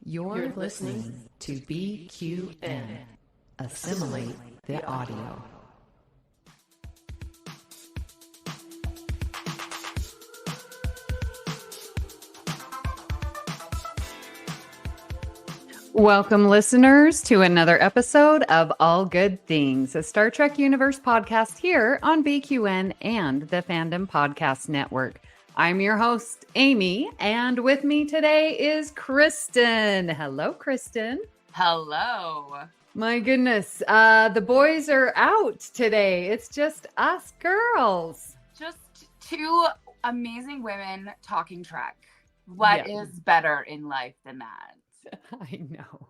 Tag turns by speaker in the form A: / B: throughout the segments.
A: You're listening to BQN. Assimilate the audio. Welcome, listeners, to another episode of All Good Things, a Star Trek Universe podcast here on BQN and the Fandom Podcast Network. I'm your host, Amy, and with me today is Kristin. Hello, Kristin.
B: Hello.
A: My goodness, the boys are out today. It's just us girls.
B: Just two amazing women talking Trek. What is better in life than that?
A: I know.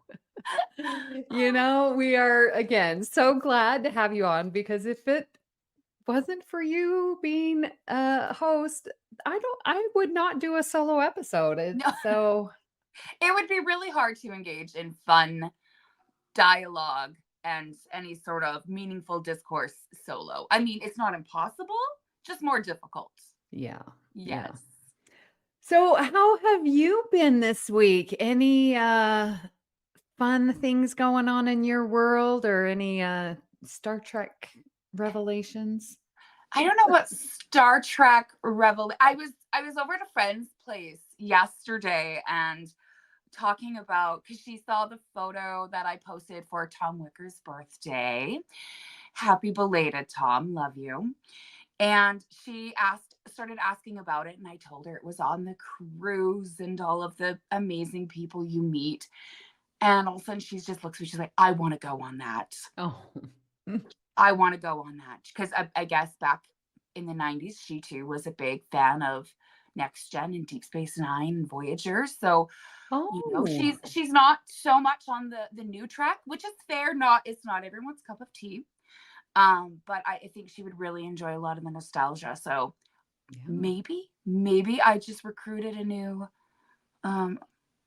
A: We are, again, so glad to have you on, because if it wasn't for you being a host, I would not do a solo episode. So
B: it would be really hard to engage in fun dialogue and any sort of meaningful discourse solo. I mean, it's not impossible, just more difficult.
A: Yeah.
B: Yes.
A: Yeah. So how have you been this week? Any fun things going on in your world, or any Star Trek revelations?
B: I don't know what Star Trek I was over at a friend's place yesterday and talking about, because she saw the photo that I posted for Tom Wicker's birthday. Happy belated, Tom. Love you. And she started asking about it, and I told her it was on the cruise and all of the amazing people you meet. And all of a sudden she just looks at me, she's like, I want to go on that.
A: Oh.
B: I want to go on that. Because I guess back in the 90s, she too was a big fan of Next Gen and Deep Space Nine and Voyager. So, she's not so much on the new Trek, which is fair. It's not everyone's cup of tea. But I think she would really enjoy a lot of the nostalgia. So maybe I just recruited a new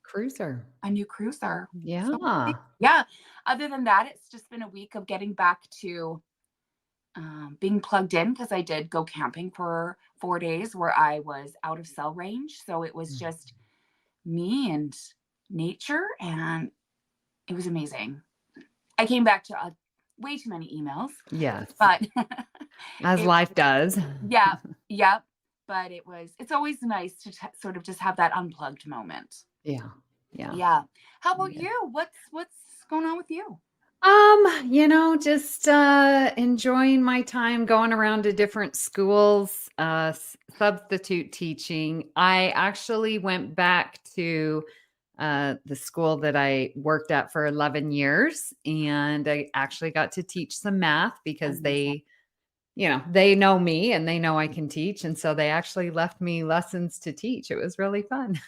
A: cruiser.
B: Yeah.
A: So,
B: yeah. Other than that, it's just been a week of getting back to being plugged in, because I did go camping for 4 days where I was out of cell range. So it was just me and nature, and it was amazing. I came back to way too many emails.
A: Yes.
B: But
A: as life does.
B: Yeah. Yeah. But it's always nice to sort of just have that unplugged moment.
A: Yeah.
B: How about you? What's going on with you?
A: Just enjoying my time going around to different schools, substitute teaching. I actually went back to the school that I worked at for 11 years, and I actually got to teach some math, because they know me and they know I can teach. And so they actually left me lessons to teach. It was really fun.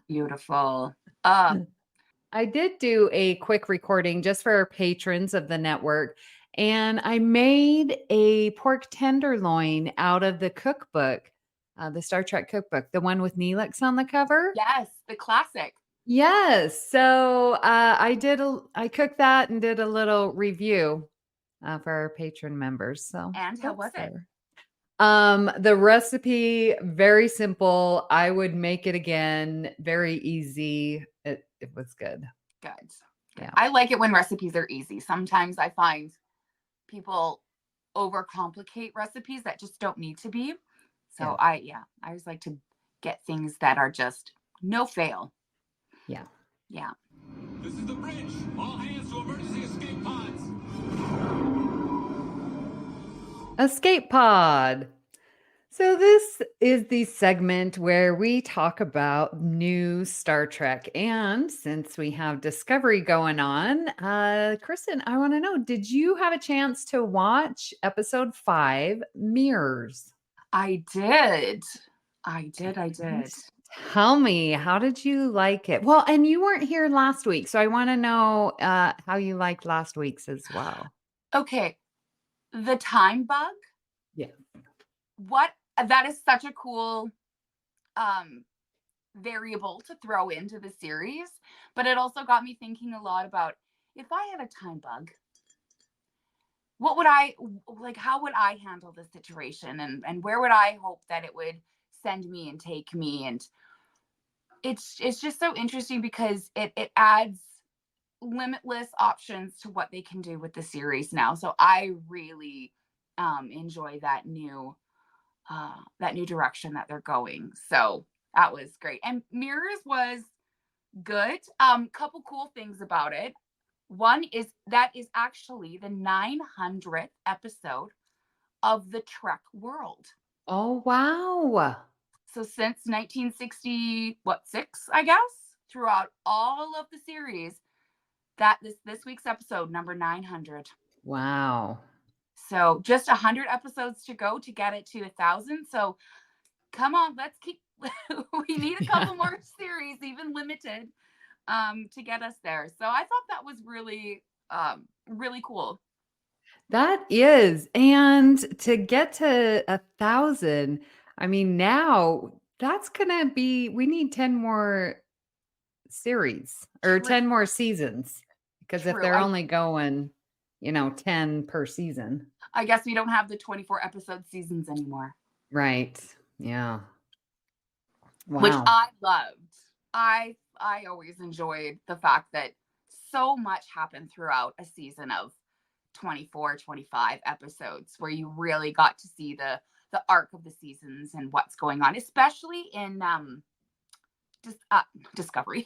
B: Beautiful.
A: I did do a quick recording just for our patrons of the network, and I made a pork tenderloin out of the cookbook, the Star Trek cookbook, the one with Neelix on the cover.
B: Yes, the classic.
A: Yes. So I cooked that and did a little review for our patron members. So,
B: and how was it?
A: The recipe, very simple. I would make it again. Very easy. It was good.
B: Good.
A: Yeah.
B: I like it when recipes are easy. Sometimes I find people overcomplicate recipes that just don't need to be. So I always like to get things that are just no fail.
A: Yeah.
C: This is the bridge. All hands to emergency escape pods.
A: Escape pod. So this is the segment where we talk about new Star Trek. And since we have Discovery going on, Kristin, I want to know, did you have a chance to watch episode 5, Mirrors?
B: I did.
A: Tell me, how did you like it? Well, and you weren't here last week, so I want to know how you liked last week's as well.
B: Okay. The time bug?
A: Yeah.
B: That is such a cool variable to throw into the series, but it also got me thinking a lot about, if I had a time bug, what would how would I handle the situation, and where would I hope that it would send me and take me? And it's just so interesting because it adds limitless options to what they can do with the series now. So I really enjoy that new direction that they're going. So that was great. And Mirrors was good. Couple cool things about it. One is that is actually the 900th episode of the Trek world.
A: Oh, wow.
B: So since 1966, I guess, throughout all of the series, that this week's episode number 900.
A: Wow.
B: So just 100 episodes to go to get it to 1,000. So come on, let's keep. We need a couple more series, even limited, to get us there. So I thought that was really, really cool.
A: That is. And to get to 1,000, I mean, now that's going to be, we need 10 more series or
B: True.
A: 10 more seasons. Because if
B: True.
A: they're only going, 10 per season.
B: I guess we don't have the 24 episode seasons anymore.
A: Right. Yeah. Wow.
B: Which I loved. I always enjoyed the fact that so much happened throughout a season of 24, 25 episodes where you really got to see the arc of the seasons and what's going on, especially in Discovery,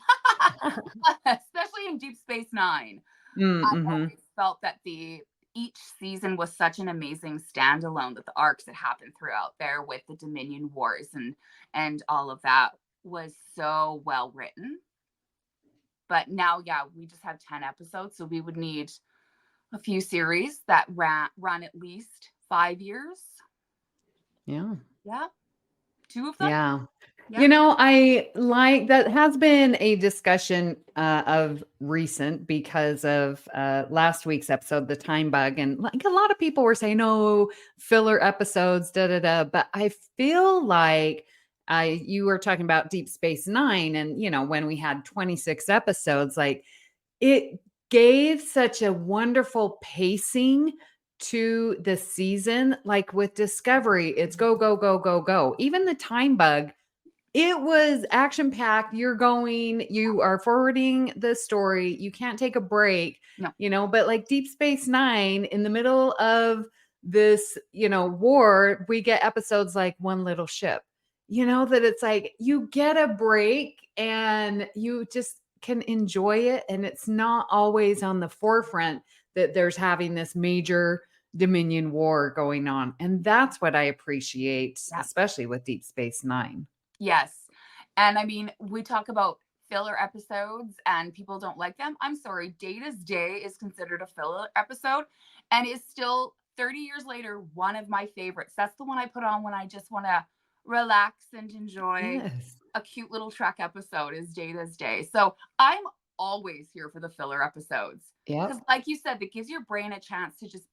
B: especially in Deep Space Nine.
A: Mm-hmm.
B: I always felt that each season was such an amazing standalone, that the arcs that happened throughout there with the Dominion Wars and all of that was so well written. But now, yeah, we just have 10 episodes, so we would need a few series that run at least 5 years.
A: Yeah.
B: Yeah. 2 of them.
A: Yeah.
B: Yeah.
A: I like that has been a discussion of recent because of last week's episode, the time bug. And like a lot of people were saying, oh, filler episodes, but I feel like you were talking about Deep Space Nine. And, when we had 26 episodes, like it gave such a wonderful pacing to the season. Like with Discovery, it's go, go, go, go, go. Even the time bug, it was action packed. You are forwarding the story. You can't take a break, but like Deep Space Nine, in the middle of this, war, we get episodes like One Little Ship, that it's like you get a break and you just can enjoy it. And it's not always on the forefront that there's having this major Dominion war going on. And that's what I appreciate, especially with Deep Space Nine.
B: Yes. And I mean, we talk about filler episodes and people don't like them. I'm sorry. Data's Day is considered a filler episode and is still 30 years later one of my favorites. That's the one I put on when I just want to relax and enjoy a cute little Trek episode, is Data's Day. So I'm always here for the filler episodes. Yeah. Because like you said, that gives your brain a chance to just,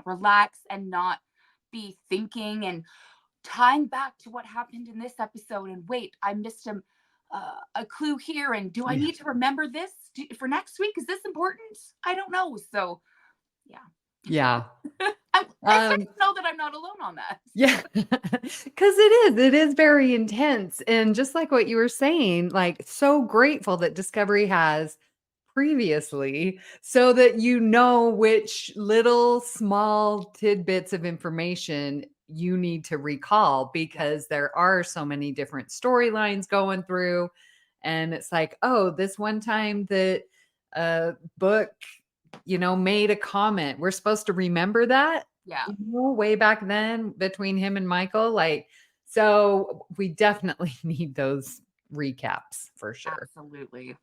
B: relax and not be thinking and tying back to what happened in this episode. And wait, I missed a clue here. And do I need to remember this for next week? Is this important? I don't know. So, yeah.
A: Yeah.
B: I know that I'm not alone on that.
A: Yeah. Because it is very intense. And just like what you were saying, like so grateful that Discovery has previously so that which little small tidbits of information you need to recall, because there are so many different storylines going through. And it's like, oh, this one time that Book, made a comment. We're supposed to remember that.
B: Yeah.
A: Way back then between him and Michael. Like, so we definitely need those recaps for sure.
B: Absolutely.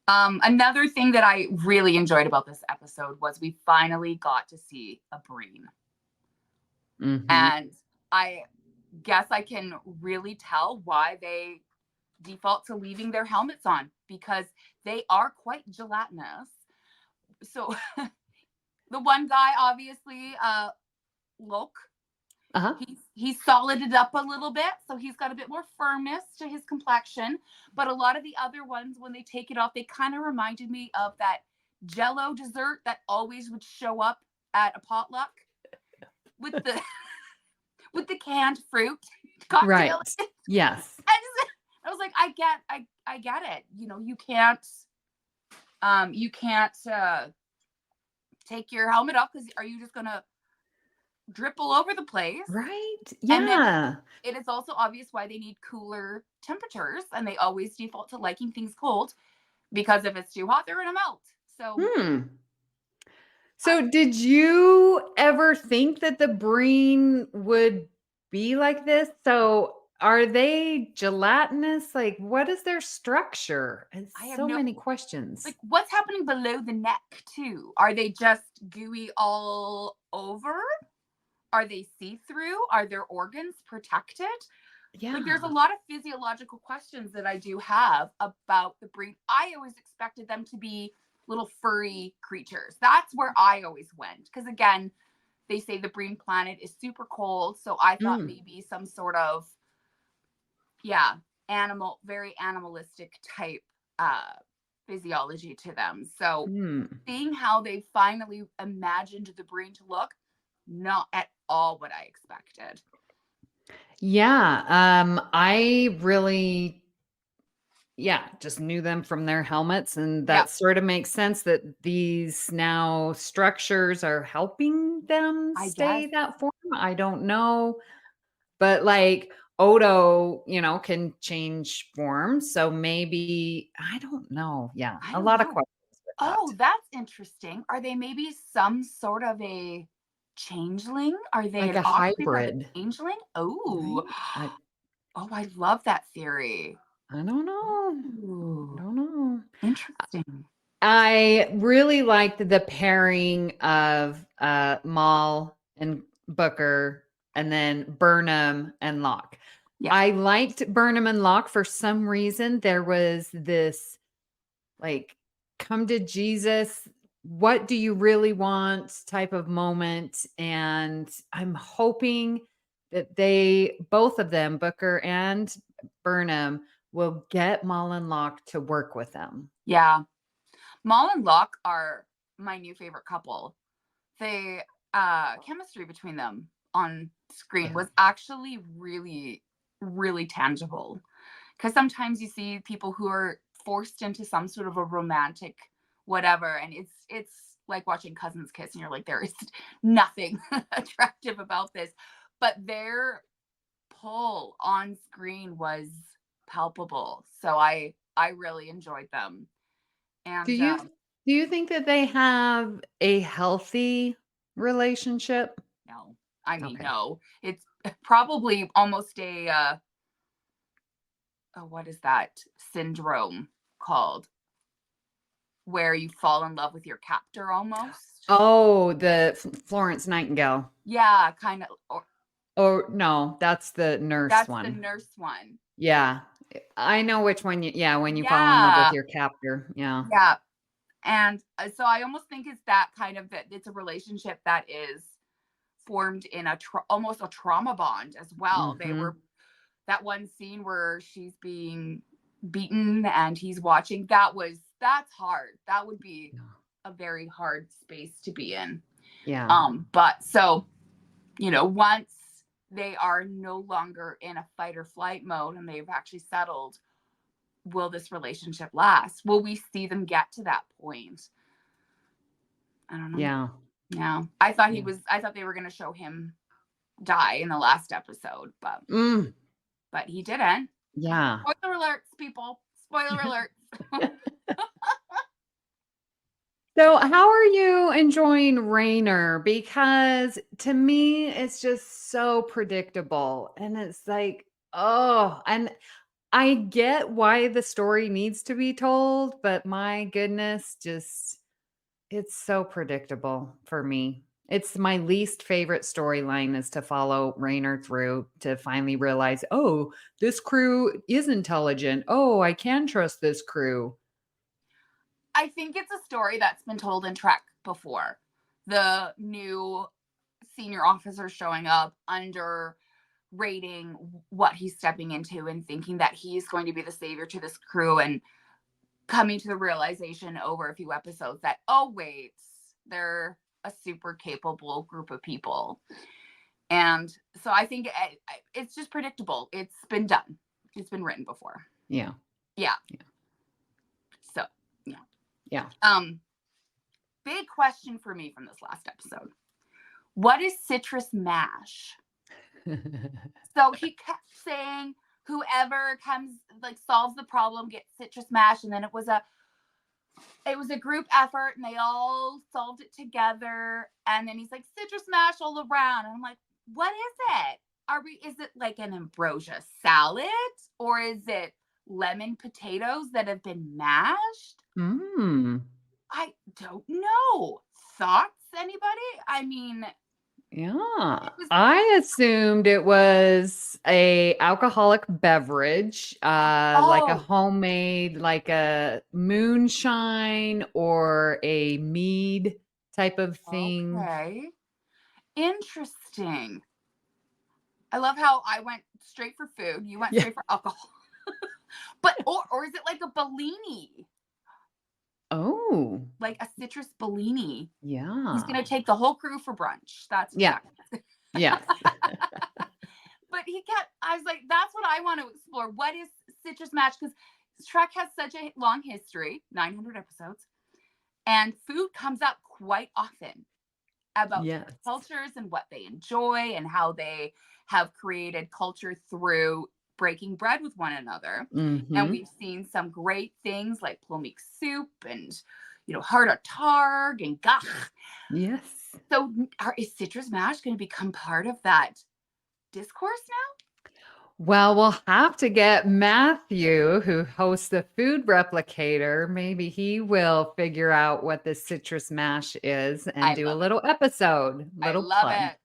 B: Another thing that I really enjoyed about this episode was we finally got to see a Breen. Mm-hmm. And I guess I can really tell why they default to leaving their helmets on, because they are quite gelatinous. So the one guy, obviously, Lorca, he's solided up a little bit, so he's got a bit more firmness to his complexion. But a lot of the other ones, when they take it off, they kind of reminded me of that Jell-O dessert that always would show up at a potluck with the canned fruit cocktail.
A: Right. Yes.
B: I was like, I get it. You know, you can't take your helmet off because are you just gonna drip all over the place?
A: Right?
B: And then
A: Yeah.
B: it is also obvious why they need cooler temperatures, and they always default to liking things cold because if it's too hot, they're gonna melt. So
A: So did you ever think that the Breen would be like this? So are they gelatinous? Like, what is their structure? And
B: I have
A: so
B: no
A: many questions.
B: like what's happening below the neck too? Are they just gooey all over? Are they see-through? Are their organs protected?
A: Yeah.
B: Like there's a lot of physiological questions that I do have about the breed. I always expected them to be little furry creatures. That's where I always went. Because again, they say the Breen planet is super cold. So I thought maybe some sort of, very animalistic type physiology to them. So seeing how they finally imagined the Breen to look, not at all what I expected.
A: Yeah. I really just knew them from their helmets, and that sort of makes sense that these now structures are helping them
B: I
A: stay
B: guess.
A: that form. I don't know. But like Odo, can change forms. So maybe I don't know. Yeah.
B: I
A: A
B: don't
A: lot of
B: know.
A: questions with that.
B: Oh, that's interesting. Are they maybe some sort of a changeling? Are they
A: Like
B: an
A: a
B: offspring of a
A: hybrid.
B: changeling? Oh,
A: Right?
B: oh, I love that theory.
A: I don't know.
B: Ooh,
A: I don't know.
B: interesting.
A: I really liked the pairing of Maul and Booker, and then Burnham and Locke.
B: Yeah.
A: I liked Burnham and Locke for some reason. There was this like come to Jesus, what do you really want type of moment. And I'm hoping that both of them, Booker and Burnham, will get Maul and Locke to work with them.
B: Yeah. Maul and Locke are my new favorite couple. The chemistry between them on screen was actually really, really tangible. Because sometimes you see people who are forced into some sort of a romantic whatever, and it's like watching cousins kiss, and you're like, there is nothing attractive about this. But their pull on screen was palpable. So I really enjoyed them. And
A: Do you think that they have a healthy relationship?
B: no, I mean,
A: Okay.
B: no, it's probably almost a what is that syndrome called? Where you fall in love with your captor almost.
A: Oh, the Florence Nightingale.
B: Yeah, kind of.
A: Oh, no, that's the nurse
B: That's the
A: one.
B: nurse one.
A: Yeah. I know which one when you fall in love with
B: Yeah.
A: your captor. Yeah.
B: Yeah. And so I almost think it's that kind of that it's a relationship that is formed in almost a trauma bond as well. They were that one scene where she's being beaten and he's watching. That's hard. That would be a very hard space to be in.
A: Yeah.
B: But so, once they are no longer in a fight or flight mode and they've actually settled, will this relationship last? Will we see them get to that point? I don't know.
A: Yeah.
B: Yeah. I thought they were going to show him die in the last episode, but he didn't.
A: Yeah.
B: Spoiler alerts, people. Spoiler alerts.
A: So, how are you enjoying Rainer? Because to me, it's just so predictable. And it's like, and I get why the story needs to be told, but my goodness, it's so predictable for me. It's my least favorite storyline is to follow Rainer through to finally realize, oh, this crew is intelligent. Oh, I can trust this crew.
B: I think it's a story that's been told in Trek before. The new senior officer showing up under rating what he's stepping into and thinking that he's going to be the savior to this crew and coming to the realization over a few episodes that, oh, wait, they're a super capable group of people. And so I think it's just predictable. It's been done. It's been written before.
A: Yeah.
B: Yeah.
A: Yeah.
B: So, yeah.
A: Yeah.
B: Big question for me from this last episode. What is citrus mash? So he kept saying whoever comes, like, solves the problem gets citrus mash, and then it was a group effort, and they all solved it together. And then he's like, citrus mash all around, and I'm like, what is it? Is it like an ambrosia salad, or is it lemon potatoes that have been mashed? I don't know. Thoughts, anybody? I mean,
A: yeah, I assumed it was a alcoholic beverage, like a homemade, like a moonshine or a mead type of thing.
B: Okay. Interesting. I love how I went straight for food. You went straight for alcohol. But or is it like a Bellini?
A: Oh.
B: Like a citrus Bellini.
A: Yeah.
B: He's gonna take the whole crew for brunch. That's exactly.
A: Yes.
B: But I was like, that's what I want to explore. What is citrus mash? Because Trek has such a long history, 900 episodes, and food comes up quite often about cultures and what they enjoy and how they have created culture through breaking bread with one another. And we've seen some great things like plomik soup and, harda targ and gach.
A: Yes.
B: So is citrus mash going to become part of that discourse now?
A: Well, we'll have to get Matthew, who hosts the Food Replicator. Maybe he will figure out what the citrus mash is and do a little episode.
B: I love it.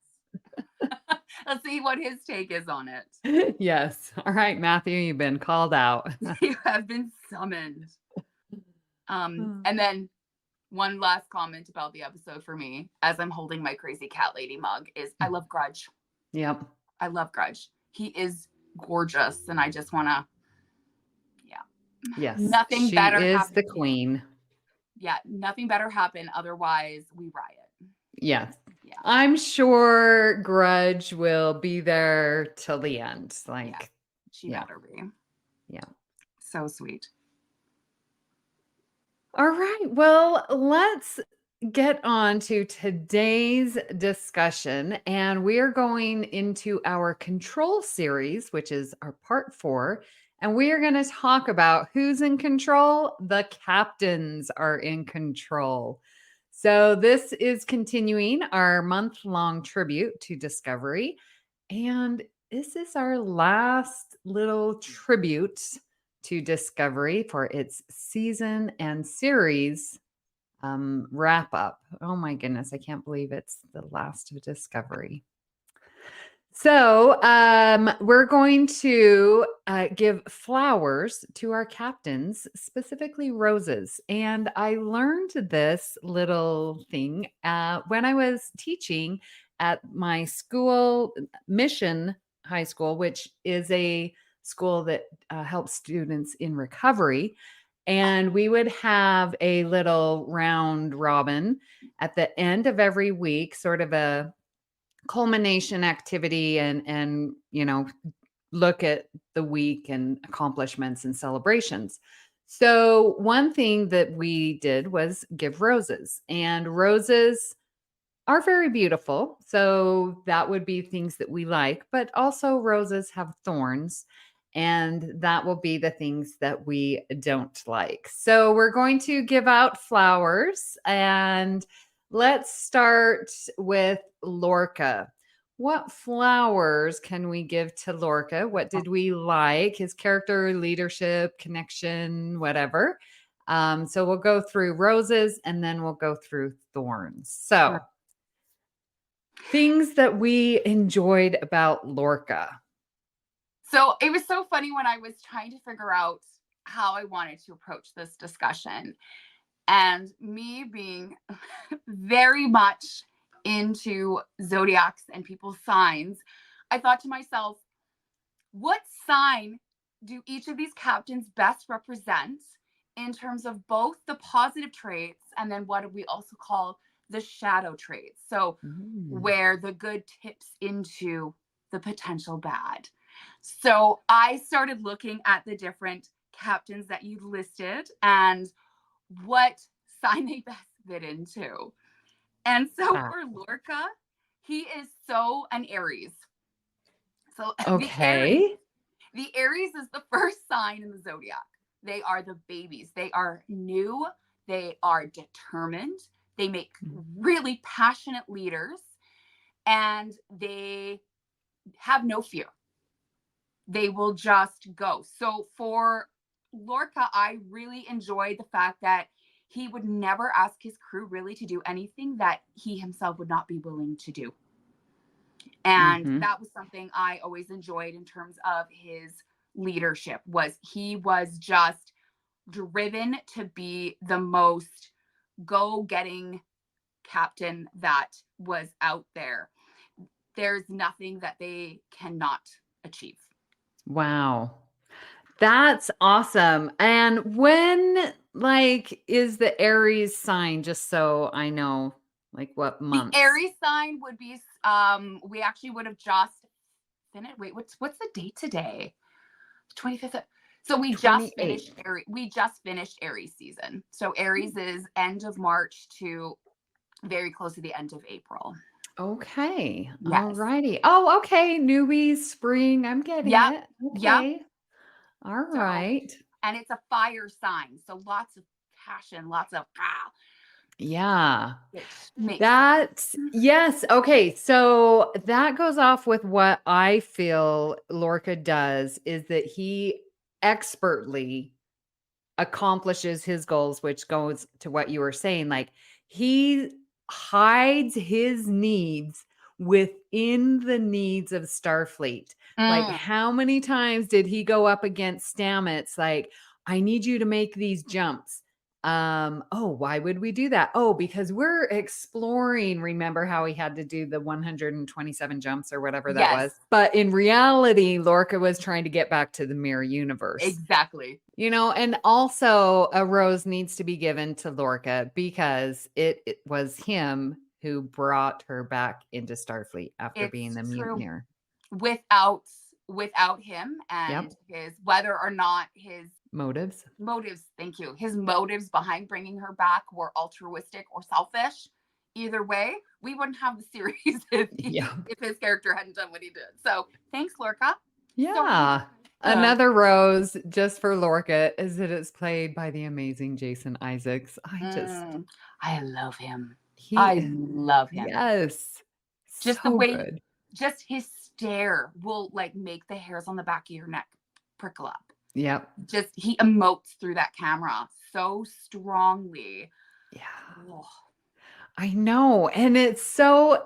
B: Let's see what his take is on it.
A: Yes. All right, Matthew, you've been called out.
B: You have been summoned. And then one last comment about the episode for me, as I'm holding my crazy cat lady mug, is I love Grudge.
A: Yep.
B: I love Grudge. He is gorgeous, and I just want to,
A: Yes.
B: Nothing better.
A: She is the queen.
B: Yeah, nothing better happen. Otherwise, we riot.
A: Yes.
B: Yeah.
A: I'm sure Grudge will be there till the end.
B: She better be.
A: Yeah.
B: So sweet.
A: All right. Well, let's get on to today's discussion. And we are going into our control series, which is our part 4. And we are going to talk about who's in control. The captains are in control. So this is continuing our month-long tribute to Discovery. And this is our last little tribute to Discovery for its season and series wrap up. Oh my goodness, I can't believe it's the last of Discovery. So we're going to give flowers to our captains, specifically roses. And I learned this little thing when I was teaching at my school, Mission High School, which is a school that helps students in recovery. And we would have a little round robin at the end of every week, sort of a culmination activity, and look at the week and accomplishments and celebrations. So one thing that we did was give roses, and roses are very beautiful. So that would be things that we like, but also roses have thorns, and that will be the things that we don't like. So we're going to give out flowers, and let's start with Lorca. What flowers can we give to Lorca? What did we like? His character, leadership, connection, whatever. So we'll go through roses, and then we'll go through thorns. So things that we enjoyed about Lorca.
B: So it was so funny when I was trying to figure out how I wanted to approach this discussion, and me being very much into zodiacs and people's signs, I thought to myself, what sign do each of these captains best represent in terms of both the positive traits and then what we also call the shadow traits? So where the good tips into the potential bad. So I started looking at the different captains that you listed and what sign they best fit into. And so for Lorca, he is so an Aries. So
A: Okay.
B: the Aries is the first sign in the zodiac. They are the babies. They are new. They are determined. They make really passionate leaders, and they have no fear. They will just go. So for Lorca, I really enjoyed the fact that he would never ask his crew really to do anything that he himself would not be willing to do. And that was something I always enjoyed in terms of his leadership, was he was just driven to be the most go-getting captain that was out there. There's nothing that they cannot achieve.
A: Wow. That's awesome. And when is the Aries sign, just so I know, what month?
B: The Aries sign would be we actually would have just finished. Wait, what's the date today? 25th. So we just finished Aries season. So Aries is end of March to very close to the end of April.
A: Okay.
B: Yes.
A: All righty. Oh, okay. Newbies, spring. I'm getting it. Okay.
B: Yep.
A: All right.
B: And it's a fire sign. So lots of passion, lots of
A: yeah.
B: That's
A: yes. Okay. So that goes off with what I feel Lorca does, is that he expertly accomplishes his goals, which goes to what you were saying. He hides his needs within the needs of Starfleet. How many times did he go up against Stamets? I need you to make these jumps. Why would we do that? Oh, because we're exploring. Remember how he had to do the 127 jumps or whatever that was? But in reality, Lorca was trying to get back to the mirror universe.
B: Exactly.
A: And also a rose needs to be given to Lorca because it was him who brought her back into Starfleet after being the mutineer.
B: Without him and his, whether or not his motives, thank you, his motives behind bringing her back were altruistic or selfish, either way, we wouldn't have the series if his character hadn't done what he did. So thanks, Lorca.
A: Yeah. Another rose just for Lorca is that it's played by the amazing Jason Isaacs.
B: I love him. I love him.
A: Yes.
B: Just so the way, good. Just his stare will make the hairs on the back of your neck prickle up.
A: Yep.
B: Just he emotes through that camera so strongly.
A: Yeah. Oh. I know. And it's so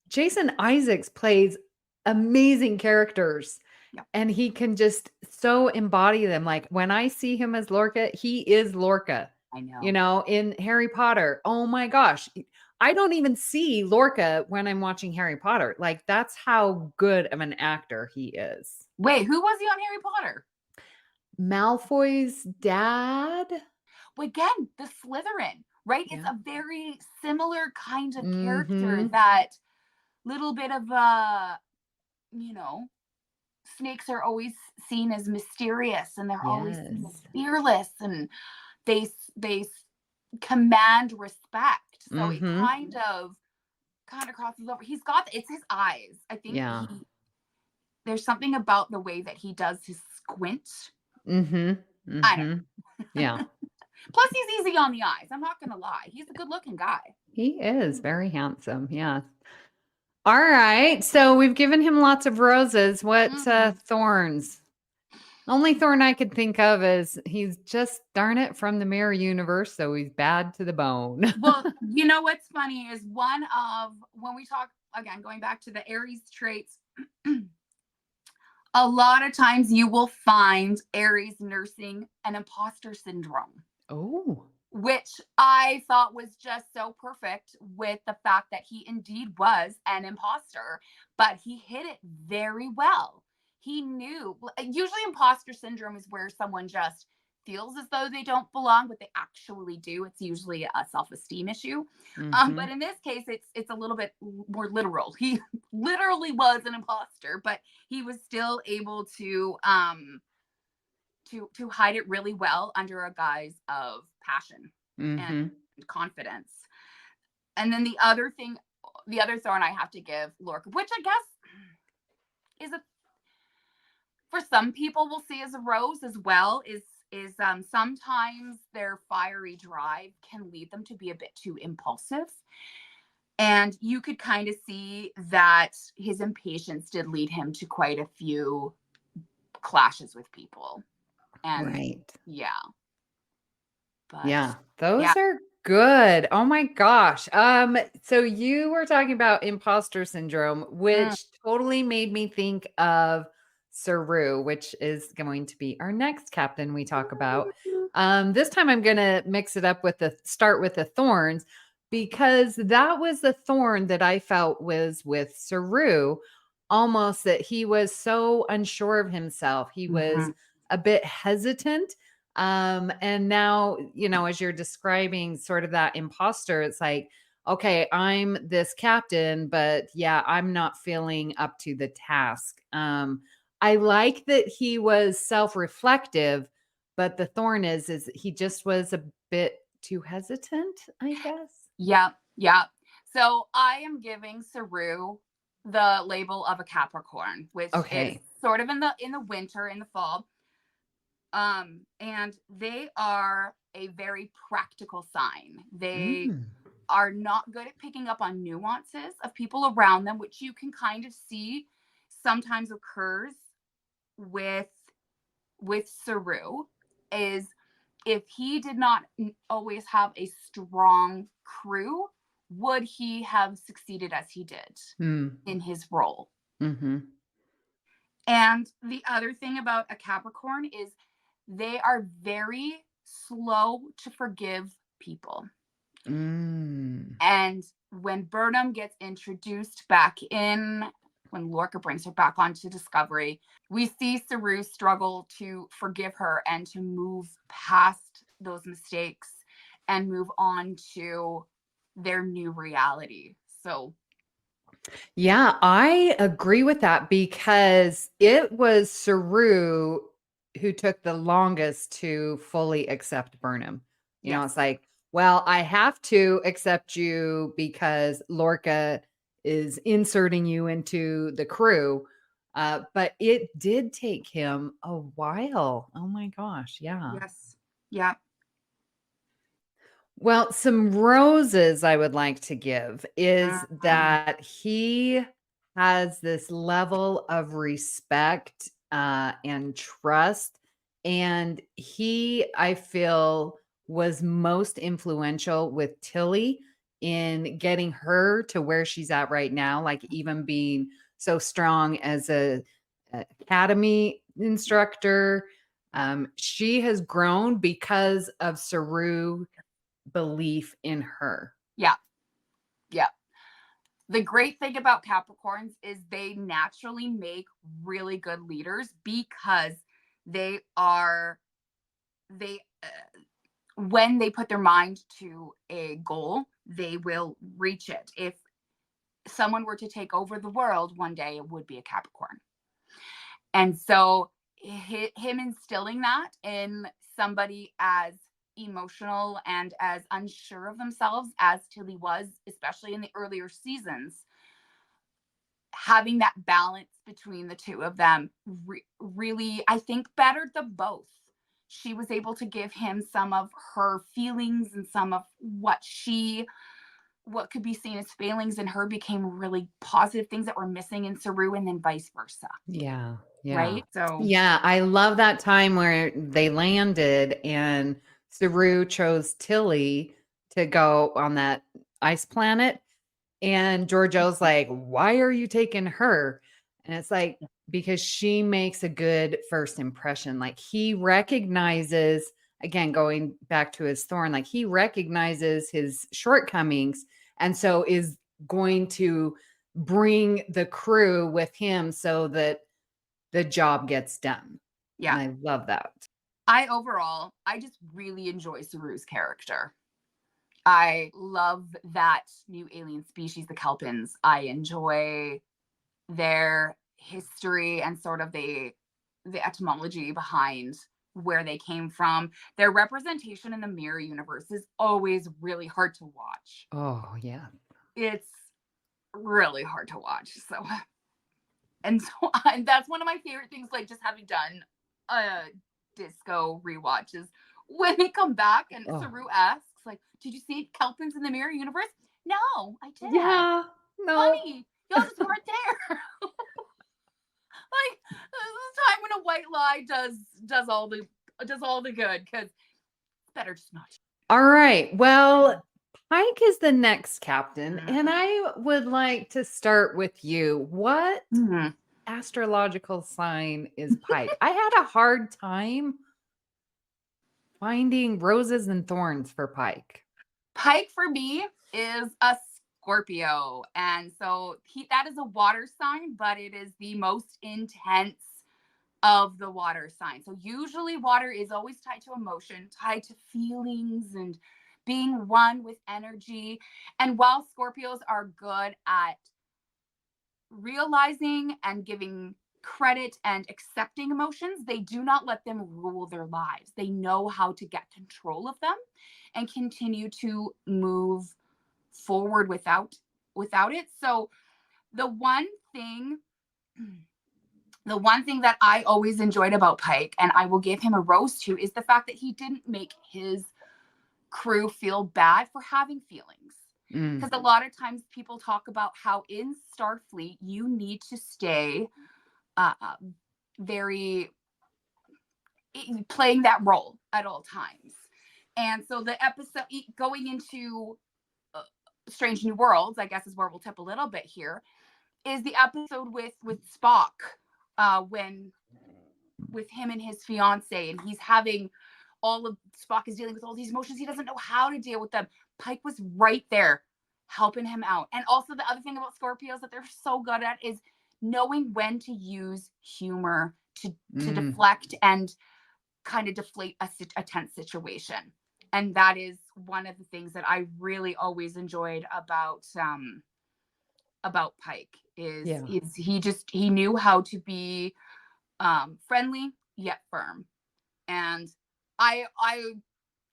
A: Jason Isaacs plays amazing characters. Yep. And he can just so embody them. When I see him as Lorca, he is Lorca.
B: I know.
A: In Harry Potter. Oh my gosh. I don't even see Lorca when I'm watching Harry Potter. That's how good of an actor he is.
B: Wait, who was he on Harry Potter?
A: Malfoy's dad.
B: Well, again, the Slytherin, right? Yeah. It's a very similar kind of character, that little bit of snakes are always seen as mysterious, and they're always seen as fearless, and they command respect. So it kind of crosses over. He's got, it's his eyes. I think there's something about the way that he does his squint. I don't know.
A: Yeah.
B: Plus he's easy on the eyes. I'm not going to lie. He's a good looking guy.
A: He is very handsome. Yeah. All right. So we've given him lots of roses. What thorns? Only thorn I could think of is he's just, darn it, from the mirror universe, so he's bad to the bone.
B: Well, you know what's funny is when we talk, again, going back to the Aries traits, a lot of times you will find Aries nursing an imposter syndrome.
A: Oh.
B: Which I thought was just so perfect with the fact that he indeed was an imposter, but he hid it very well. He knew, usually imposter syndrome is where someone just feels as though they don't belong, but they actually do. It's usually a self-esteem issue. But in this case, it's a little bit more literal. He literally was an imposter, but he was still able to to hide it really well under a guise of passion and confidence. And then the other thorn I have to give Lorca, which I guess is for some people we'll see as a rose as well, is sometimes their fiery drive can lead them to be a bit too impulsive. And you could kind of see that his impatience did lead him to quite a few clashes with people. And
A: right.
B: yeah. But
A: yeah, those are good. Oh my gosh. So you were talking about imposter syndrome, which totally made me think of Saru, which is going to be our next captain we talk about. This time I'm gonna mix it up with start with the thorns, because that was the thorn that I felt was with Saru, almost that he was so unsure of himself. He was a bit hesitant. And now, as you're describing sort of that imposter, it's like, okay, I'm this captain, but yeah, I'm not feeling up to the task. I like that he was self-reflective, but the thorn is he just was a bit too hesitant, I guess.
B: Yeah. So I am giving Saru the label of a Capricorn, which is sort of in the winter, in the fall. And they are a very practical sign. They are not good at picking up on nuances of people around them, which you can kind of see sometimes occurs with Saru, is if he did not always have a strong crew, would he have succeeded as he did in his role? And the other thing about a Capricorn is they are very slow to forgive people. And when Burnham gets introduced back in, when Lorca brings her back onto Discovery, we see Saru struggle to forgive her and to move past those mistakes and move on to their new reality. So
A: yeah, I agree with that, because it was Saru who took the longest to fully accept Burnham. It's like, well, I have to accept you because Lorca is inserting you into the crew. But it did take him a while. Oh my gosh. Yeah.
B: Yes. Yeah.
A: Well, some roses I would like to give is that he has this level of respect and trust. And he, I feel, was most influential with Tilly in getting her to where she's at right now, like even being so strong as a academy instructor. She has grown because of Saru belief in her.
B: Yeah. The great thing about Capricorns is they naturally make really good leaders because when they put their mind to a goal, they will reach it. If someone were to take over the world one day, it would be a Capricorn. And so him instilling that in somebody as emotional and as unsure of themselves as Tilly was, especially in the earlier seasons, having that balance between the two of them really, I think, bettered them both. She was able to give him some of her feelings, and some of what could be seen as failings in her became really positive things that were missing in Saru, and then vice versa.
A: Yeah.
B: Right? So
A: yeah, I love that time where they landed and Saru chose Tilly to go on that ice planet. And Giorgio's like, why are you taking her? And it's like, because she makes a good first impression. Like, he recognizes, again, going back to his thorn, like he recognizes his shortcomings, and so is going to bring the crew with him so that the job gets done.
B: Yeah.
A: And I love that.
B: I just really enjoy Saru's character. I love that new alien species, the Kelpins. I enjoy their history and sort of the etymology behind where they came from. Their representation in the mirror universe is always really hard to watch.
A: Oh, yeah.
B: It's really hard to watch. So, and that's one of my favorite things, like just having done a disco rewatch is when they come back and Saru asks, like, did you see Kelpins in the mirror universe? No, I didn't.
A: Yeah. No.
B: Honey, y'all just weren't there. Like, this is a time when a white lie does all the good, because it's better just not to.
A: All right. Well, Pike is the next captain, and I would like to start with you. What astrological sign is Pike? I had a hard time finding roses and thorns for Pike.
B: Pike for me is a Scorpio, and so that is a water sign, but it is the most intense of the water signs. So usually water is always tied to emotion, tied to feelings and being one with energy. And while Scorpios are good at realizing and giving credit and accepting emotions, they do not let them rule their lives. They know how to get control of them and continue to move forward without it. So the one thing that I always enjoyed about Pike, and I will give him a rose to, is the fact that he didn't make his crew feel bad for having feelings. Because a lot of times people talk about how in Starfleet you need to stay very playing that role at all times. And so the episode going into Strange New Worlds, I guess is where we'll tip a little bit here, is the episode with Spock, when with him and his fiance, and he's having Spock is dealing with all these emotions. He doesn't know how to deal with them. Pike was right there helping him out. And also the other thing about Scorpios that they're so good at is knowing when to use humor to deflect and kind of deflate a tense situation. And that is one of the things that I really always enjoyed about Pike is he knew how to be friendly yet firm. And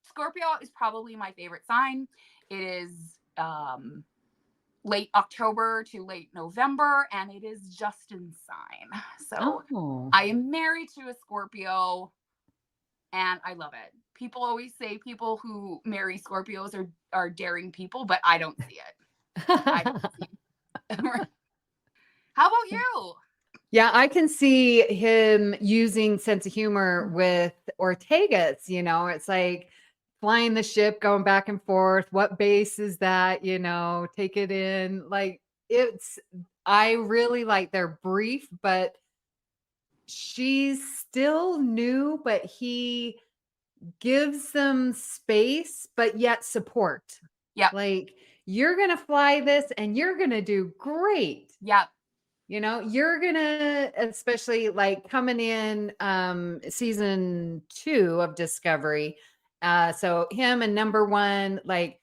B: Scorpio is probably my favorite sign. It is late October to late November, and it is Justin's sign. So I am married to a Scorpio, and I love it. People always say people who marry Scorpios are daring people, but I don't see it. I don't see it. How about you?
A: Yeah, I can see him using sense of humor with Ortega's, it's like flying the ship, going back and forth. What base is that? Take it in. Like I really like their brief, but she's still new, but he gives them space, but yet support.
B: Yeah.
A: Like, you're going to fly this and you're going to do great.
B: Yeah.
A: You're going to, especially like coming in season 2 of Discovery. So him and number 1, like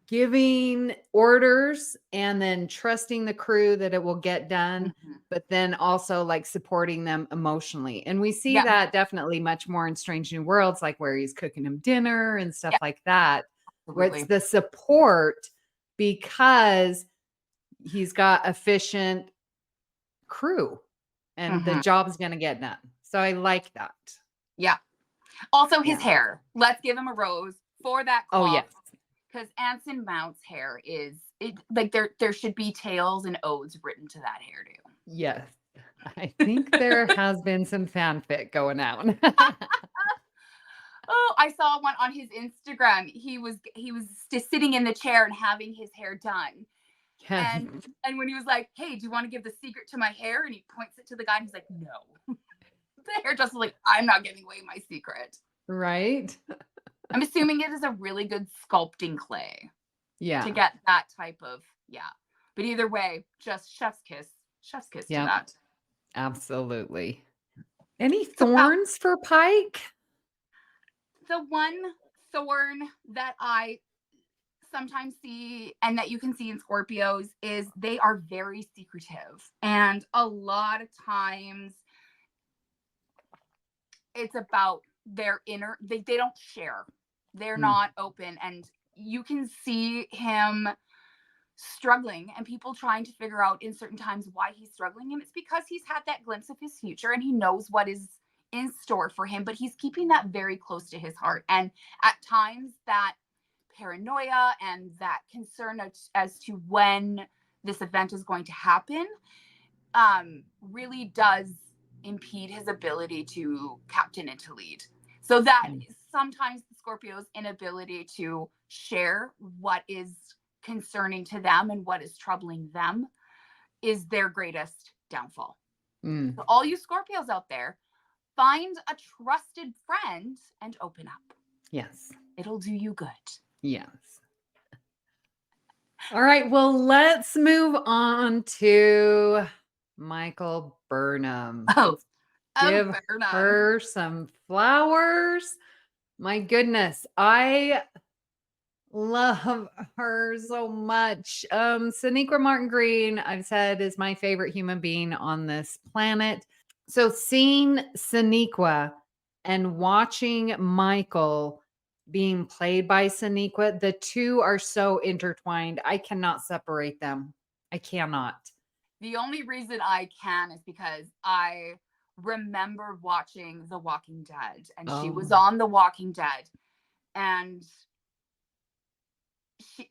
A: giving orders and then trusting the crew that it will get done, but then also like supporting them emotionally. And we see that definitely much more in Strange New Worlds, like where he's cooking him dinner and stuff like that, where it's the support because he's got efficient crew and the job's going to get done. So I like that.
B: Yeah. Also his hair. Let's give him a rose for that cloth.
A: Oh, yes.
B: Because Anson Mount's hair is like there should be tales and odes written to that hairdo.
A: Yes. I think there has been some fanfic going on.
B: Oh, I saw one on his Instagram. He was just sitting in the chair and having his hair done. Yeah. And when he was like, "Hey, do you want to give the secret to my hair?" and he points it to the guy and he's like, "No." The hairdresser's like, "I'm not giving away my secret."
A: Right.
B: I'm assuming it is a really good sculpting clay.
A: Yeah.
B: To get that type of, But either way, just chef's kiss to that.
A: Absolutely. Any thorns for Pike?
B: The one thorn that I sometimes see and that you can see in Scorpios is they are very secretive. And a lot of times it's about their inner, they don't share. They're
A: Mm.
B: not open. And you can see him struggling and people trying to figure out in certain times why he's struggling. And it's because he's had that glimpse of his future and he knows what is in store for him, but he's keeping that very close to his heart. And at times that paranoia and that concern as to when this event is going to happen really does impede his ability to captain and to lead. So that sometimes the Scorpio's inability to share what is concerning to them and what is troubling them is their greatest downfall. So all you Scorpios out there, find a trusted friend and open up.
A: Yes.
B: It'll do you good.
A: Yes. All right. Well, let's move on to Michael Burnham. Give her some flowers. My goodness. I love her so much. Sonequa Martin Green, I've said, is my favorite human being on this planet. So seeing Sonequa and watching Michael being played by Sonequa, the two are so intertwined. I cannot separate them. I cannot.
B: The only reason I can is because I remember watching The Walking Dead, and she was on The Walking Dead, and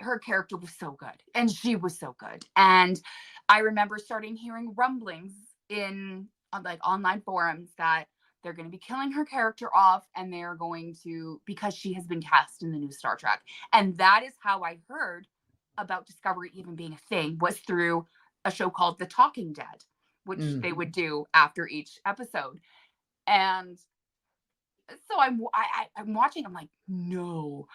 B: her character was so good, and she was so good. And I remember starting hearing rumblings in like online forums that they're going to be killing her character off, and they're going to, because she has been cast in the new Star Trek. And that is how I heard about Discovery even being a thing, was through a show called The Talking Dead, which they would do after each episode. And so I'm watching, I'm like, no.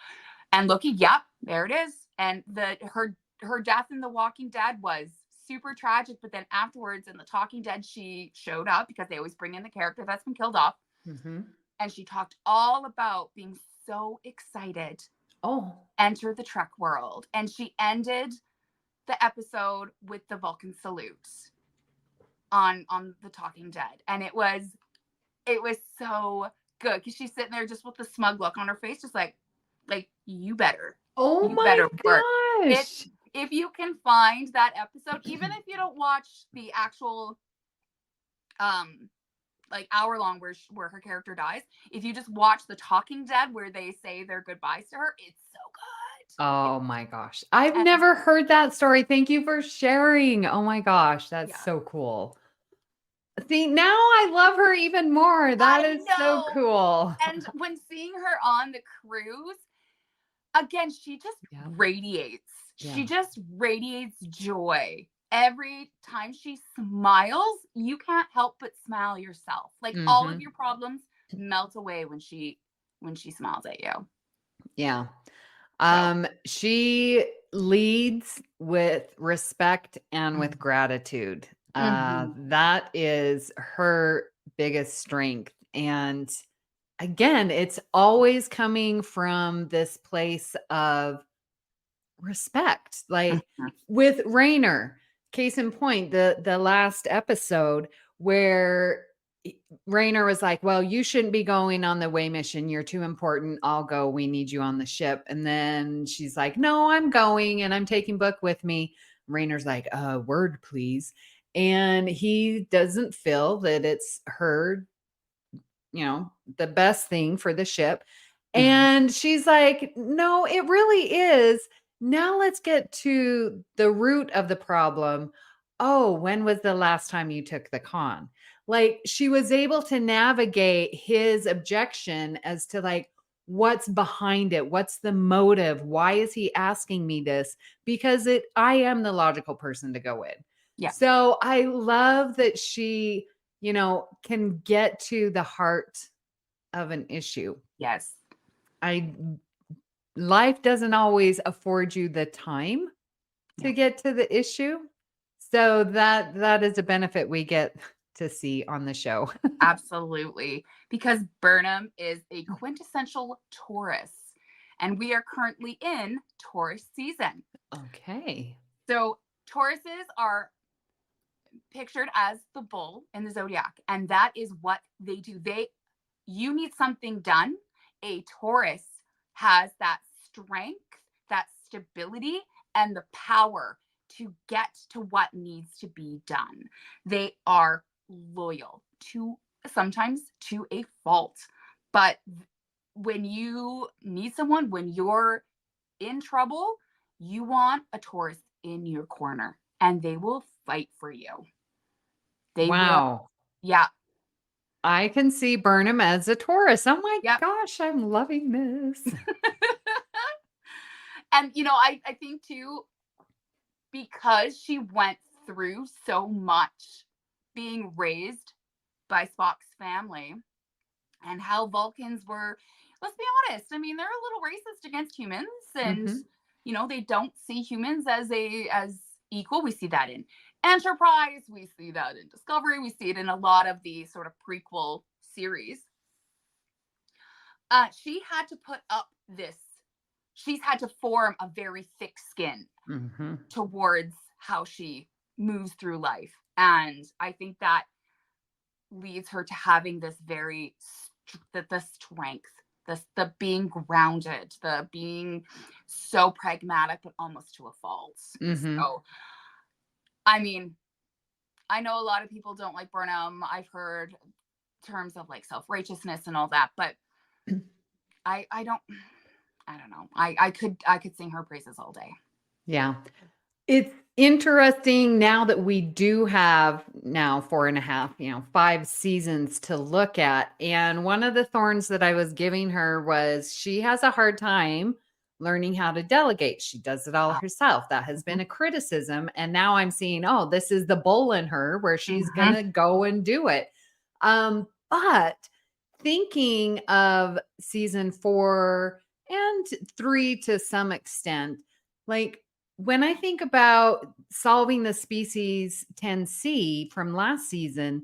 B: And looking, yep, there it is. And her death in The Walking Dead was super tragic, but then afterwards in The Talking Dead, she showed up because they always bring in the character that's been killed off. And she talked all about being so excited. Enter the Trek world. And she ended the episode with the Vulcan salute on The Talking Dead. And it was so good because she's sitting there just with the smug look on her face, just like you better.
A: Oh
B: you
A: my
B: better
A: gosh.
B: If you can find that episode, even if you don't watch the actual like hour long where her character dies, if you just watch The Talking Dead where they say their goodbyes to her, it's so good.
A: Oh my gosh. I've never heard that story. Thank you for sharing. Oh my gosh. That's so cool. See, now I love her even more. That is so cool.
B: And when seeing her on the cruise, again, she just radiates. She just radiates joy. Every time she smiles, you can't help but smile yourself. Like all of your problems melt away when she smiles at you.
A: Yeah. She leads with respect and with gratitude. That is her biggest strength. And again, it's always coming from this place of respect. Like with Raynor, case in point, the last episode where Raynor was like, well, you shouldn't be going on the away mission. You're too important. I'll go. We need you on the ship. And then she's like, no, I'm going and I'm taking Book with me. Raynor's like, word, please. And he doesn't feel that it's her, the best thing for the ship. And she's like, no, it really is. Now let's get to the root of the problem. Oh, when was the last time you took the con? Like she was able to navigate his objection as to like, what's behind it? What's the motive? Why is he asking me this? Because I am the logical person to go with. Yeah. So I love that she, can get to the heart of an issue.
B: Yes.
A: Life doesn't always afford you the time to get to the issue. So that is a benefit we get to see on the show.
B: Absolutely. Because Burnham is a quintessential Taurus, and we are currently in Taurus season.
A: Okay.
B: So Tauruses are pictured as the bull in the zodiac, and that is what they do. you need something done, a Taurus has that strength, that stability, and the power to get to what needs to be done. They are loyal sometimes to a fault. But when you need someone, when you're in trouble, you want a Taurus in your corner, and they will fight for you. They will. Yeah.
A: I can see Burnham as a Taurus. Oh my
B: Yep.
A: gosh, I'm loving this.
B: And, I think too, because she went through so much being raised by Spock's family and how Vulcans were, let's be honest, I mean, they're a little racist against humans, and, they don't see humans as equal. We see that in Enterprise, we see that in Discovery, we see it in a lot of the sort of prequel series. She had to put up she's had to form a very thick skin towards how she moves through life. And I think that leads her to having this very, the strength, the being grounded, the being so pragmatic, but almost to a fault. So, I mean, I know a lot of people don't like Burnham. I've heard terms of like self-righteousness and all that, but I don't know. I could sing her praises all day.
A: Yeah. It's interesting now that we do have now 4.5, 5 seasons to look at. And one of the thorns that I was giving her was she has a hard time learning how to delegate. She does it all herself. That has been a criticism. And now I'm seeing, this is the bull in her where she's going to go and do it. But thinking of season 4 and 3 to some extent, like when I think about solving the species 10C from last season,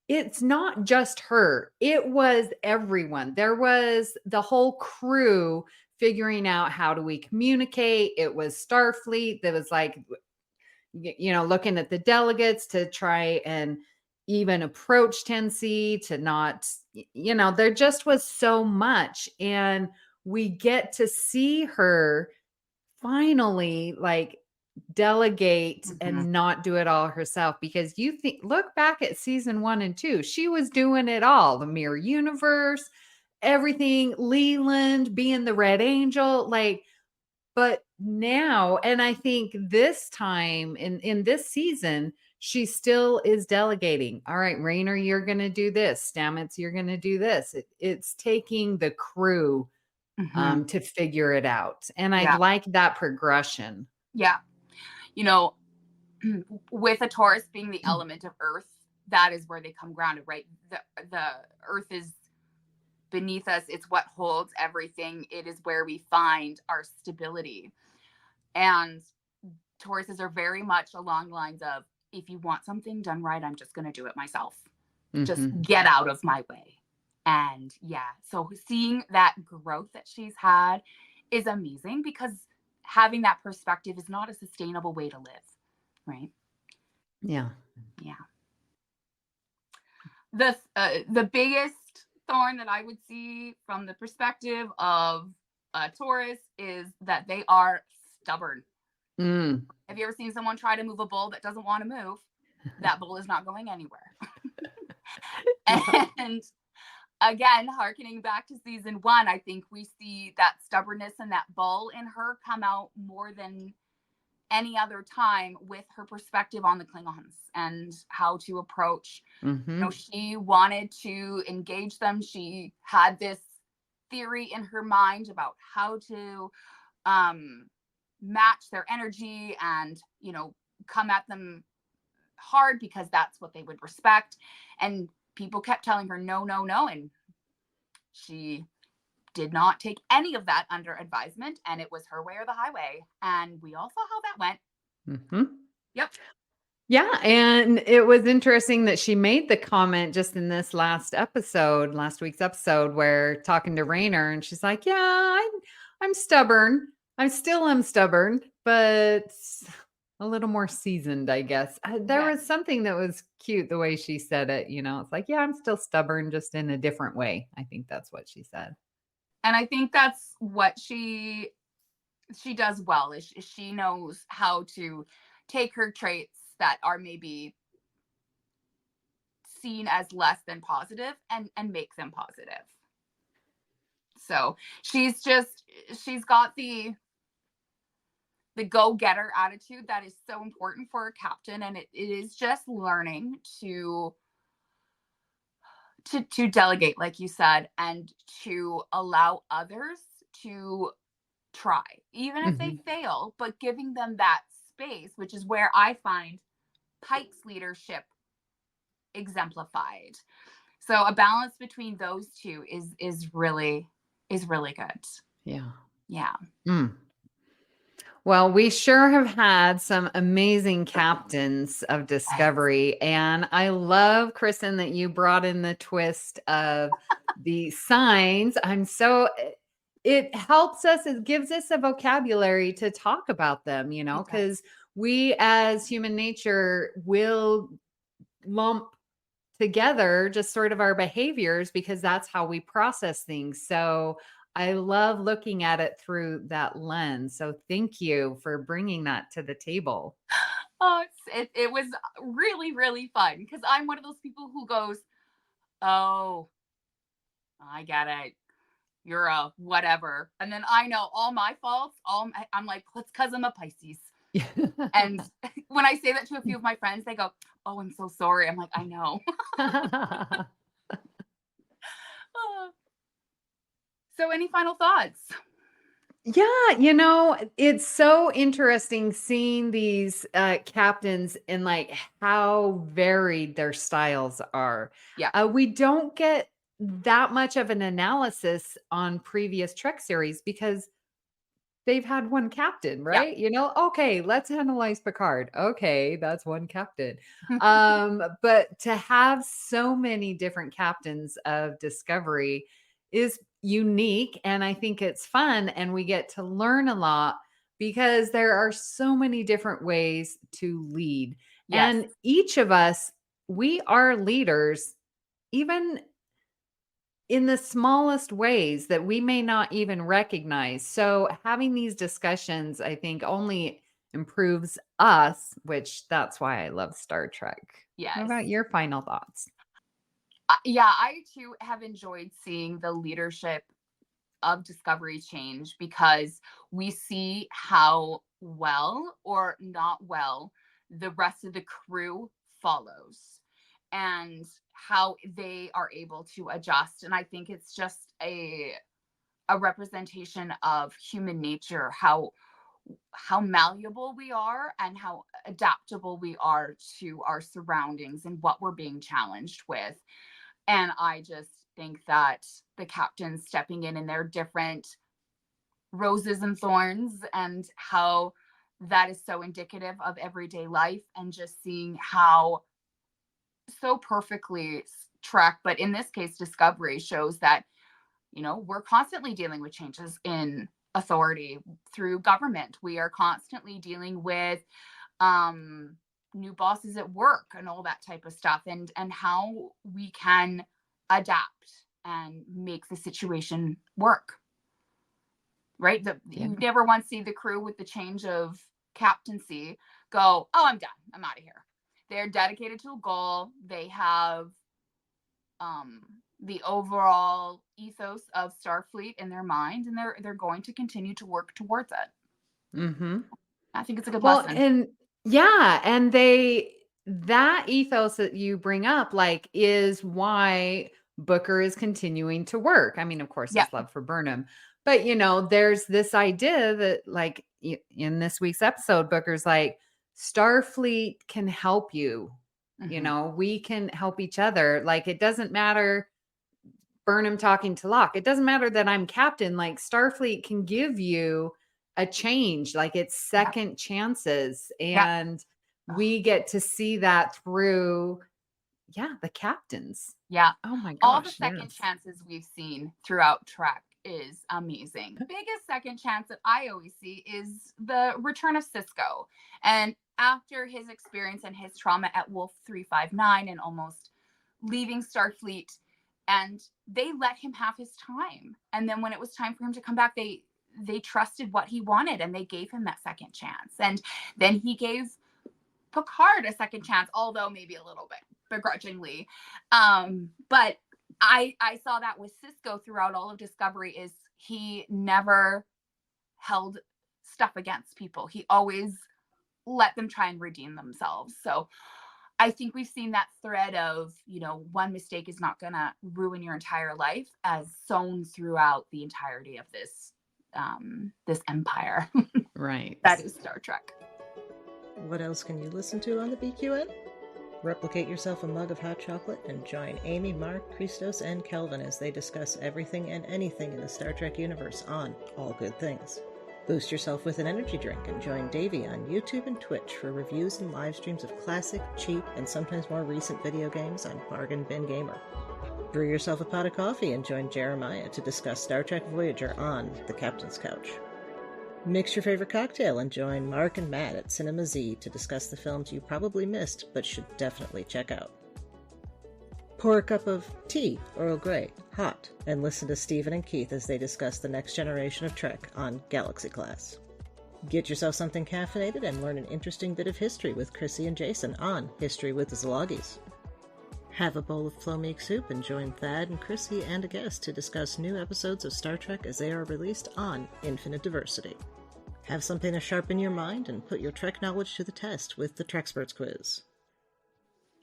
A: it's not just her. It was everyone. There was the whole crew figuring out how do we communicate. It was Starfleet that was like, looking at the delegates to try and even approach 10C to not, there just was so much. And we get to see her finally like delegate and not do it all herself, because look back at season 1 and 2, she was doing it all, the mirror universe, everything, Leland being the Red Angel, but now, and I think this time in this season, she still is delegating. All right, Raynor, you're going to do this. Stamets, you're going to do this. It's taking the crew to figure it out. And I like that progression.
B: Yeah. With a Taurus being the element of Earth, that is where they come grounded, right? The Earth is beneath us. It's what holds everything. It is where we find our stability. And Tauruses are very much along the lines of, if you want something done right, I'm just going to do it myself. Just get out of my way. And so seeing that growth that she's had is amazing, because having that perspective is not a sustainable way to live, right?
A: Yeah.
B: The biggest thorn that I would see from the perspective of a Taurus is that they are stubborn. Have you ever seen someone try to move a bull that doesn't want to move? That bull is not going anywhere. And again, hearkening back to season 1, I think we see that stubbornness and that bull in her come out more than any other time with her perspective on the Klingons and how to approach. She wanted to engage them. She had this theory in her mind about how to match their energy and, come at them hard, because that's what they would respect. And people kept telling her, no, no, no. And she did not take any of that under advisement. And it was her way or the highway. And we all saw how that went. Yep.
A: Yeah. And it was interesting that she made the comment just in this last week's episode, where talking to Raynor, and she's like, yeah, I'm stubborn. I still am stubborn, but a little more seasoned, I guess. There
B: Yes.
A: was something that was cute the way she said it. It's like, yeah, I'm still stubborn, just in a different way. I think that's what she said.
B: And I think that's what she does well, is she knows how to take her traits that are maybe seen as less than positive and make them positive. So she's got the go-getter attitude that is so important for a captain, and it is just learning to delegate, like you said, and to allow others to try, even if they fail, but giving them that space, which is where I find Pike's leadership exemplified. So a balance between those two is really good.
A: Yeah.
B: Yeah.
A: Well, we sure have had some amazing captains of Discovery. And I love, Kristin, that you brought in the twist of the signs. It helps us, it gives us a vocabulary to talk about them, because we as human nature will lump together just sort of our behaviors because that's how we process things. So I love looking at it through that lens. So thank you for bringing that to the table.
B: Oh, it was really, really fun because I'm one of those people who goes, oh, I get it. You're a whatever. And then I know all my faults. I'm like, well, it's because I'm a Pisces. And when I say that to a few of my friends, they go, oh, I'm so sorry. I'm like, I know. So any final thoughts?
A: Yeah, it's so interesting seeing these captains and like how varied their styles are.
B: Yeah.
A: We don't get that much of an analysis on previous Trek series because they've had one captain, right? Okay, let's analyze Picard. Okay, that's one captain. But to have so many different captains of Discovery is unique, and I think it's fun, and we get to learn a lot because there are so many different ways to lead.
B: Yes.
A: And each of us, we are leaders, even in the smallest ways that we may not even recognize. So having these discussions, I think, only improves us, which that's why I love Star Trek.
B: Yes.
A: What about your final thoughts?
B: Yeah, I too have enjoyed seeing the leadership of Discovery change because we see how well or not well the rest of the crew follows and how they are able to adjust. And I think it's just a representation of human nature, how malleable we are and how adaptable we are to our surroundings and what we're being challenged with. And I just think that the captains stepping in their different roses and thorns and how that is so indicative of everyday life, and just seeing how so perfectly Trek, but in this case, Discovery shows that, we're constantly dealing with changes in authority through government. We are constantly dealing with new bosses at work and all that type of stuff, and how we can adapt and make the situation work. Right? You never once see the crew with the change of captaincy go, oh, I'm done. I'm out of here. They're dedicated to a goal. They have the overall ethos of Starfleet in their mind, and they're going to continue to work towards it.
A: Mm-hmm.
B: I think it's a good lesson.
A: And that ethos that you bring up, like, is why Booker is continuing to work. I mean, of course, his love for Burnham, but there's this idea that, like, in this week's episode, Booker's like, Starfleet can help you. We can help each other. Like, it doesn't matter Burnham talking to Locke. It doesn't matter that I'm captain. Like, Starfleet can give you a change, like it's second chances. And we get to see that through, the captains.
B: Yeah.
A: Oh my gosh.
B: All the second chances we've seen throughout Trek is amazing. The biggest second chance that I always see is the return of Cisco. And after his experience and his trauma at Wolf 359 and almost leaving Starfleet, and they let him have his time. And then when it was time for him to come back, they trusted what he wanted and they gave him that second chance. And then he gave Picard a second chance, although maybe a little bit begrudgingly. But I saw that with Cisco throughout all of Discovery, is he never held stuff against people. He always let them try and redeem themselves. So I think we've seen that thread of, one mistake is not going to ruin your entire life, as sewn throughout the entirety of this empire.
A: Right.
B: That is Star Trek.
D: What else can you listen to on the BQN? Replicate yourself a mug of hot chocolate and join Amy, Mark, Christos, and Kelvin as they discuss everything and anything in the Star Trek universe on All Good Things. Boost yourself with an energy drink and join Davey on YouTube and Twitch for reviews and live streams of classic, cheap, and sometimes more recent video games on Bargain Bin Gamer. Brew yourself a pot of coffee and join Jeremiah to discuss Star Trek Voyager on The Captain's Couch. Mix your favorite cocktail and join Mark and Matt at Cinema Z to discuss the films you probably missed but should definitely check out. Pour a cup of tea, Earl Grey, hot, and listen to Stephen and Keith as they discuss the next generation of Trek on Galaxy Class. Get yourself something caffeinated and learn an interesting bit of history with Chrissy and Jason on History with the Szilagys. Have a bowl of Flo-Meek soup and join Thad and Chrissy and a guest to discuss new episodes of Star Trek as they are released on Infinite Diversity. Have something to sharpen your mind and put your Trek knowledge to the test with the Treksperts quiz.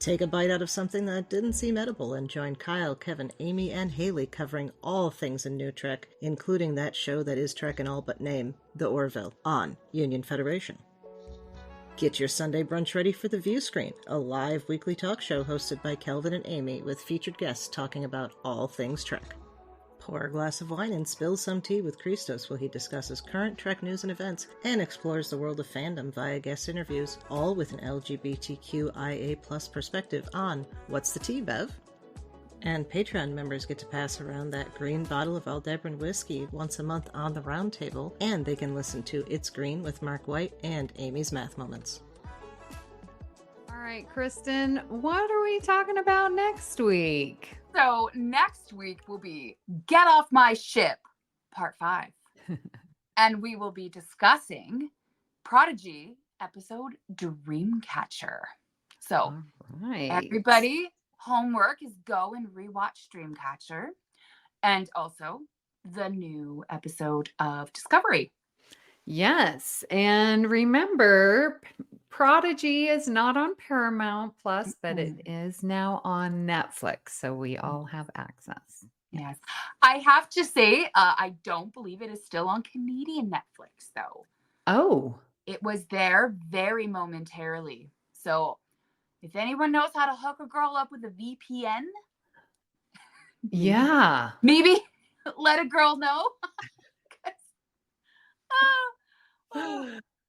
D: Take a bite out of something that didn't seem edible and join Kyle, Kevin, Amy, and Haley covering all things in New Trek, including that show that is Trek in all but name, The Orville, on Union Federation. Get your Sunday brunch ready for The View Screen, a live weekly talk show hosted by Kelvin and Amy with featured guests talking about all things Trek. Pour a glass of wine and spill some tea with Christos while he discusses current Trek news and events and explores the world of fandom via guest interviews, all with an LGBTQIA+ perspective on What's the Tea, Bev? And Patreon members get to pass around that green bottle of Aldebaran whiskey once a month on the round table, and they can listen to It's Green with Mark White and Amy's Math Moments.
A: All right, Kristin, what are we talking about next week?
B: So next week will be Get Off My Ship, Part 5. And we will be discussing Prodigy episode Dreamcatcher. So
A: All right.
B: everybody, homework is go and rewatch Dreamcatcher and also the new episode of Discovery.
A: Yes. And remember, Prodigy is not on Paramount Plus, but it is now on Netflix. So we all have access.
B: Yes. I have to say, I don't believe it is still on Canadian Netflix, though.
A: Oh.
B: It was there very momentarily. So if anyone knows how to hook a girl up with a VPN,
A: Yeah.
B: maybe let a girl know.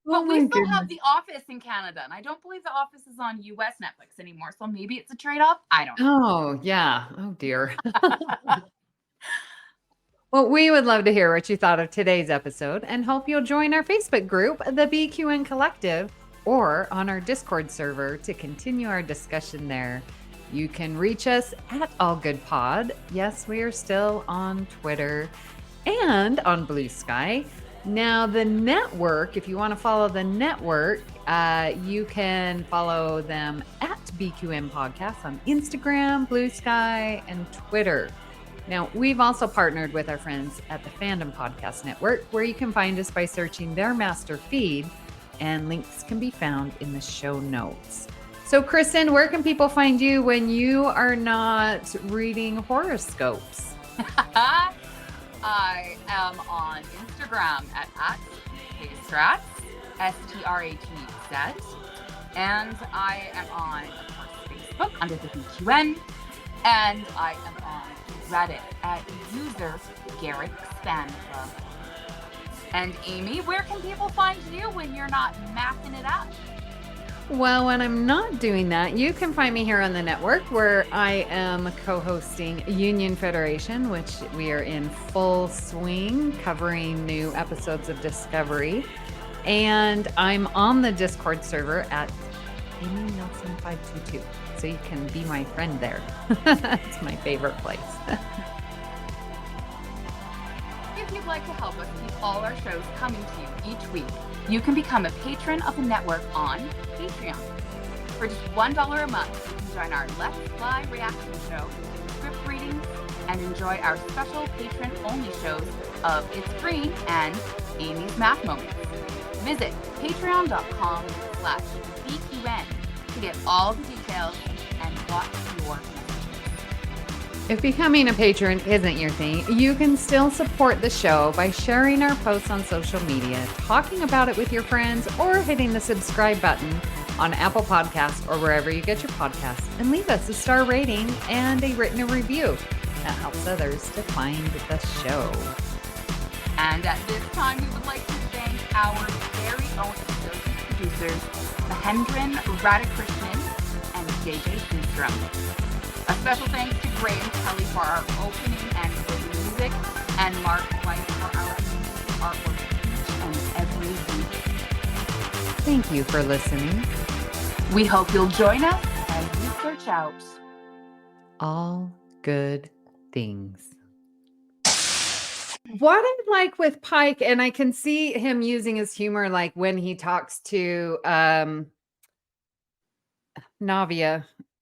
B: But we still have The Office in Canada, and I don't believe The Office is on US Netflix anymore. So maybe it's a trade-off. I don't know.
A: Oh, yeah. Oh, dear. Well, we would love to hear what you thought of today's episode and hope you'll join our Facebook group, the BQN Collective, or on our Discord server to continue our discussion there. You can reach us at All Good Pod. Yes, we are still on Twitter and on Bluesky. Now, the network, if you want to follow the network, you can follow them at BQN Podcast on Instagram, Bluesky, and Twitter. Now, we've also partnered with our friends at the Fandom Podcast Network, where you can find us by searching their master feed, and links can be found in the show notes. So, Kristin, where can people find you when you are not reading horoscopes?
B: I am on Instagram at @Strats, STRATZ, and I am on, of course, Facebook under the BQN, and I am on Reddit at user Garrett Span Club. And Amy, where can people find you when you're not mapping it up?
A: Well, when I'm not doing that, you can find me here on the network where I am co-hosting Union Federation, which we are in full swing covering new episodes of Discovery. And I'm on the Discord server at Amy Nelson 522. So you can be my friend there. It's my favorite place.
B: If you'd like to help us keep all our shows coming to you each week, you can become a patron of the network on Patreon. For just $1 a month, you can join our Let's Fly reaction show, script readings, and enjoy our special patron-only shows of It's Green and Amy's Math Moments. Visit patreon.com/BQN to get all the details and watch your messages.
A: If becoming a patron isn't your thing, you can still support the show by sharing our posts on social media, talking about it with your friends, or hitting the subscribe button on Apple Podcasts or wherever you get your podcasts, and leave us a star rating and a written review. That helps others to find the show.
B: And at this time, we would like to thank our very own associate producers, Mahendran Radhakrishnan and JJ Seastrum. A special thanks to Gray and Kelly for our opening and closing music, and Mark White for our amazing artwork each and every week.
A: Thank you for listening.
B: We hope you'll join us as we search out
A: All good things. What I like with Pike, and I can see him using his humor, like when he talks to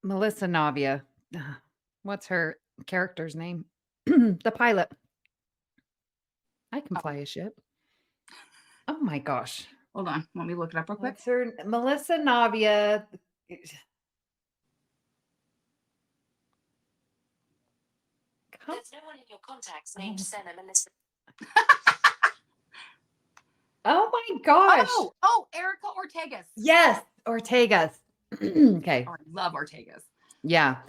A: Melissa Navia. What's her character's name? The pilot. I can fly a ship. Oh my gosh.
B: Hold on, let me look it up real quick.
A: What's her? Melissa Navia.
E: There's no one in your contacts named Senna Melissa.
A: Oh my gosh.
B: Oh, Erica Ortegas.
A: Yes, Ortegas. Okay.
B: Oh, I love Ortegas.
A: Yeah.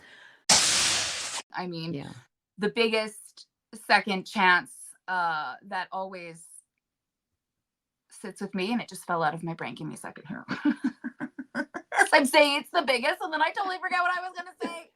B: I mean,
A: Yeah.
B: the biggest second chance that always sits with me, and it just fell out of my brain. Give me a second here. I'm saying it's the biggest, and then I totally forgot what I was going to say.